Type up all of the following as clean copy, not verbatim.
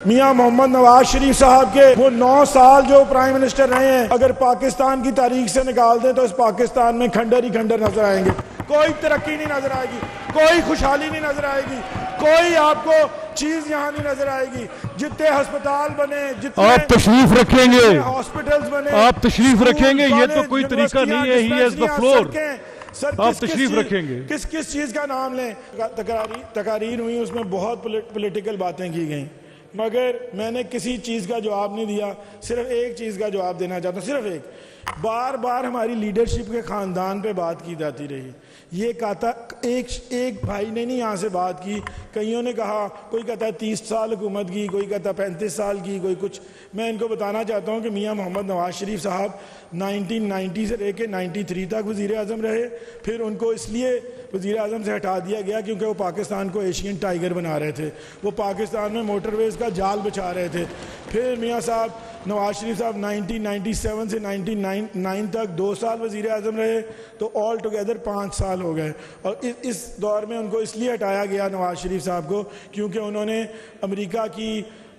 मियां मोहम्मद नवाज शरीफ साहब के वो 9 साल जो प्राइम मिनिस्टर रहे हैं, अगर पाकिस्तान की तारीख से निकाल दें तो इस पाकिस्तान में खंडर ही खंडर नजर आएंगे। कोई तरक्की नहीं नजर आएगी, कोई खुशहाली नहीं नजर आएगी, कोई आपको चीज यहाँ नहीं नजर आएगी। जितने अस्पताल बने, जितने आप तशरीफ रखेंगे, हॉस्पिटल्स बने, आप तशरीफ रखेंगे, ये तो कोई तरीका नहीं है। He has the floor. Sir आप तशरीफ रखेंगे। किस किस चीज का नाम लें? तकारीर हुई, उसमें बहुत पॉलिटिकल बातें की गई, मगर मैंने किसी चीज का जवाब नहीं दिया। सिर्फ एक चीज का जवाब देना चाहता हूँ, सिर्फ एक। बार बार हमारी लीडरशिप के खानदान पे बात की जाती रही। ये कहता एक भाई ने नहीं यहाँ से बात की, कईयों ने कहा, कोई कहता है 30 साल हुकूमत की, कोई कहता है 35 साल की, कोई कुछ। मैं इनको बताना चाहता हूँ कि मियाँ मोहम्मद नवाज शरीफ साहब 1990 से लेके 93 तक वज़ीर आज़म रहे। फिर उनको इसलिए वज़ीर आज़म से हटा दिया गया क्योंकि वो पाकिस्तान को एशियन टाइगर बना रहे थे, वो पाकिस्तान में मोटरवेज़ का जाल बिछा रहे थे। फिर मियाँ साहब नवाज शरीफ साहब 1997 से 1999 तक 2 साल वज़ीर आज़म रहे, तो ऑल टुगेदर 5 साल हो गए। और इस दौर में उनको इसलिए हटाया गया नवाज शरीफ साहब को क्योंकि उन्होंने अमेरिका की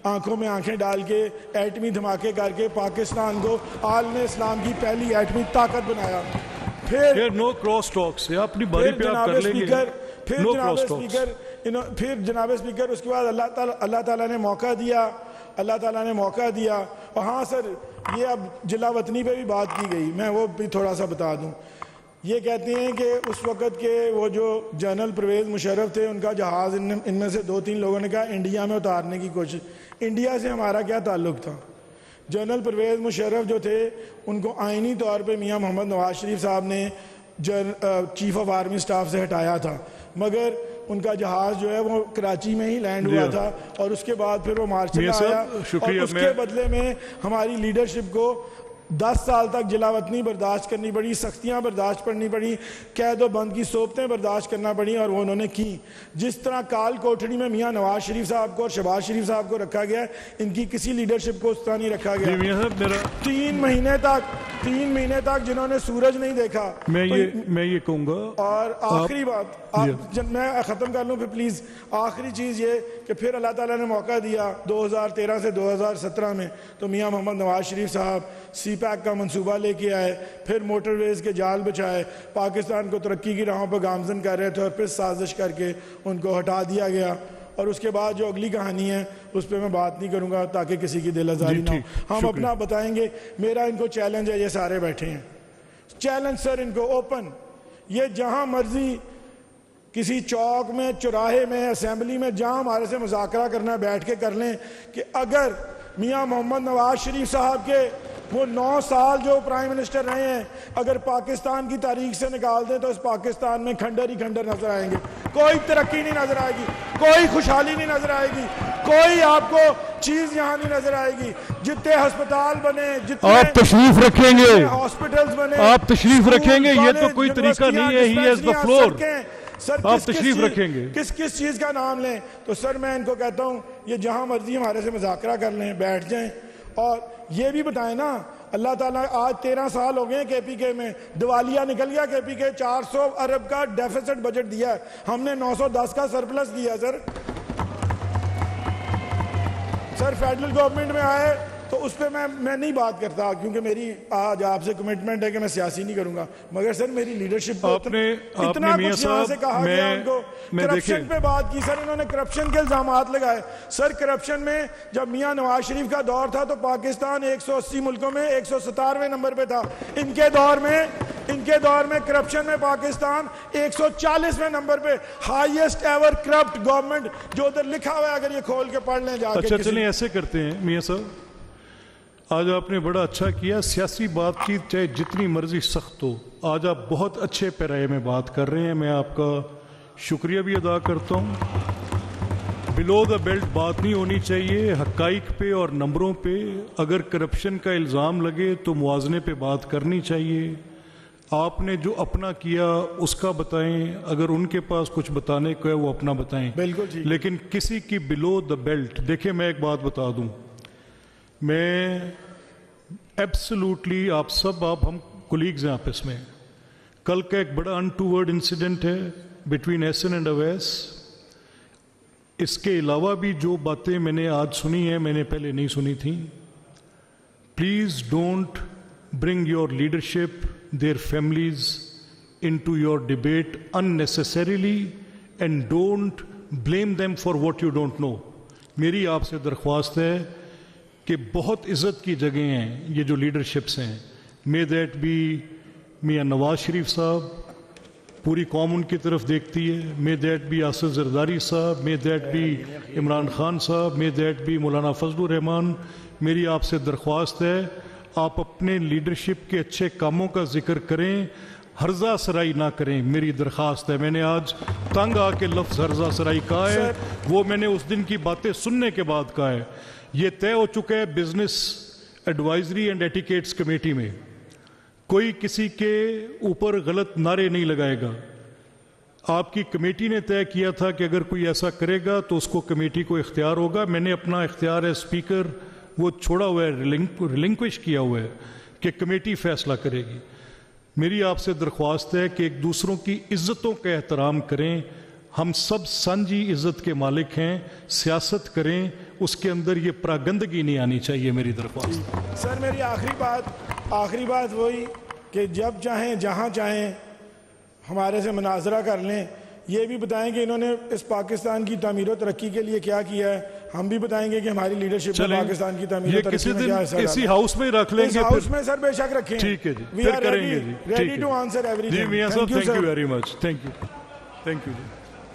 आंखों में आंखें डाल के एटमी धमाके करके पाकिस्तान को आलम इस्लाम की पहली एटमी ताकत बनाया। फिर नो क्रॉस टॉक्स, अपनी बारी पे आप कर लेंगे। फिर जनाब स्पीकर उसके बाद अल्लाह ताला ने मौका दिया, अल्लाह ताला ने मौका दिया। और हाँ सर, ये अब जिला वतनी पे भी बात की गई, मैं वो भी थोड़ा सा बता दूं। ये कहते हैं कि उस वक़्त के वो जो जनरल परवेज़ मुशर्रफ थे, उनका जहाज़ इनमें से 2-3 लोगों ने कहा इंडिया में उतारने की कोशिश। इंडिया से हमारा क्या ताल्लुक़ था? जनरल परवेज़ मुशर्रफ जो थे, उनको आइनी तौर पे मियां मोहम्मद नवाज शरीफ साहब ने चीफ ऑफ आर्मी स्टाफ से हटाया था, मगर उनका जहाज़ जो है वो कराची में ही लैंड हुआ था और उसके बाद फिर वो मार्च में आया। और उसके बदले में हमारी लीडरशिप को 10 साल तक जिलावतनी बर्दाश्त करनी पड़ी, सख्तियाँ बर्दाश्त करनी पड़ी, कैद व बंद की सोबतें बर्दाश्त करना पड़ी, और वो उन्होंने की। जिस तरह काल कोठड़ी में मियां नवाज शरीफ साहब को और शहबाज शरीफ साहब को रखा गया, इनकी किसी लीडरशिप को उस तरह नहीं रखा गया। 3 महीने तक जिन्होंने सूरज नहीं देखा। मैं ये कहूँगा, और आखिरी बात मैं ख़त्म कर लूँ फिर प्लीज़। आखिरी चीज़ ये कि फिर अल्लाह ताला ने मौका दिया 2013 से 2017 में, तो मियां मोहम्मद नवाज शरीफ साहब CPAC का मंसूबा लेके आए, फिर मोटरवेज़ के जाल बिछाए, पाकिस्तान को तरक्की की राहों पर गामजन कर रहे थे, और फिर साजिश करके उनको हटा दिया गया। और उसके बाद जो अगली कहानी है उस पर मैं बात नहीं करूँगा ताकि किसी की दिल आज़ारी ना हो। हम अपना बताएंगे। मेरा इनको चैलेंज है, ये सारे बैठे हैं, चैलेंज सर इनको ओपन। ये जहाँ मर्जी किसी चौक में, चौराहे में, असेंबली में, जहाँ हमारे से मुज़ाकरा करना है बैठ के कर लें कि अगर मियां मोहम्मद नवाज शरीफ साहब के वो 9 साल जो प्राइम मिनिस्टर रहे हैं, अगर पाकिस्तान की तारीख से निकाल दें तो इस पाकिस्तान में खंडर ही खंडर नजर आएंगे। कोई तरक्की नहीं नजर आएगी, कोई खुशहाली नहीं नजर आएगी, कोई आपको चीज यहाँ नहीं नजर आएगी। जितने अस्पताल बने, जितने आप तशरीफ रखेंगे, हॉस्पिटल्स बने, आप तशरीफ रखेंगे, ये तो कोई तरीका नहीं है। He has the floor. Sir आप तशरीफ रखेंगे, किस किस चीज का नाम लें? तो सर मैं इनको कहता हूँ, ये जहां मर्जी हमारे से मुज़ाकरा कर लें, बैठ जाएं, और ये भी बताएं ना, अल्लाह ताला आज 13 साल हो गए KPK में, दिवालिया निकल गया KPK, 400 अरब का डेफिसिट बजट दिया है, हमने 910 का सरप्लस दिया। सर फेडरल गवर्नमेंट में आए तो उस पर मैं नहीं बात करता क्योंकि मेरी आज आपसे कमिटमेंट है कि मैं सियासी नहीं करूंगा, मगर सर मेरी लीडरशिप को इतना कुछ यहाँ से कहा गया उनको। करप्शन पे बात की सर, इन्होंने करप्शन के इल्जामात लगाए। सर करप्शन में जब मियां नवाज शरीफ का दौर था तो पाकिस्तान 180 मुल्कों में 197वें नंबर पे था। इनके दौर में करप्शन में पाकिस्तान 140वें नंबर पे, हाईएस्ट एवर करप्ट गवर्नमेंट, जो उधर लिखा हुआ है, अगर ये खोल के पढ़ लें जाके। अच्छा चलिए ऐसे करते हैं मियां साहब, आज आपने बड़ा अच्छा किया। सियासी बातचीत चाहे जितनी मर्जी सख्त हो, आज आप बहुत अच्छे पैराए में बात कर रहे हैं, मैं आपका शुक्रिया भी अदा करता हूँ। बिलो द बेल्ट बात नहीं होनी चाहिए, हकाइक पे और नंबरों पे। अगर करप्शन का इल्ज़ाम लगे तो मुआवजे पे बात करनी चाहिए। आपने जो अपना किया उसका बताएं, अगर उनके पास कुछ बताने को है वो अपना बताएं, बिल्कुल जी। लेकिन किसी की बिलो द बेल्ट। देखिए मैं एक बात बता दूं, मैं एब्सोल्युटली आप हम कोलीग्स हैं आपस में। कल का एक बड़ा अनटूवर्ड इंसिडेंट है बिटवीन SN एंड अवैस। इसके अलावा भी जो बातें मैंने आज सुनी हैं, मैंने पहले नहीं सुनी थी। Please don't bring your leadership, their families into your debate unnecessarily and don't blame them for what you don't know. मेरी आपसे दरख्वास्त है कि बहुत इज़्ज़त की जगह हैं ये जो लीडरशिप्स हैं, मे दैट बी मियाँ नवाज शरीफ साहब, पूरी कौम उनकी तरफ देखती है, may that B Asif Zardari साहब, may that B Imran Khan साहब, मे दैट बी मौलाना फजलुर रहमान। मेरी आपसे दरख्वास्त है आप अपने लीडरशिप के अच्छे कामों का जिक्र करें, हर्जा सराई ना करें, मेरी दरख्वास्त है। मैंने आज तंग आके लफ्ज़ हर्जा सराई कहा है, वो मैंने उस दिन की बातें सुनने के बाद कहा है। ये तय हो चुका है business advisory and etiquettes committee में, कोई किसी के ऊपर गलत नारे नहीं लगाएगा। आपकी कमेटी ने तय किया था कि अगर कोई ऐसा करेगा तो उसको कमेटी को इख्तियार होगा। मैंने अपना इख्तियार है स्पीकर वो छोड़ा हुआ है, रिलिंक्विश किया हुआ है कि कमेटी फैसला करेगी। मेरी आपसे दरख्वास्त है कि एक दूसरों की इज्जतों का एहतराम करें। हम सब सांझी इज्जत के मालिक हैं, सियासत करें, उसके अंदर ये प्रागंदगी नहीं आनी चाहिए, मेरी दरख्वास्त। सर मेरी आखिरी बात वही कि जब चाहें जहां चाहें हमारे से मुनाजरा कर लें, ये भी बताएं कि इन्होंने इस पाकिस्तान की तामीर और तरक्की के लिए क्या किया है, हम भी बताएंगे कि हमारी लीडरशिप में पाकिस्तान की तामीर और तरक्की में क्या हिस्सा इसी हाउस में रख लेंगे, हाउस में सर बेशक रखें। ठीक है जी, we are ready to answer everything. Thank you very much, thank you ji.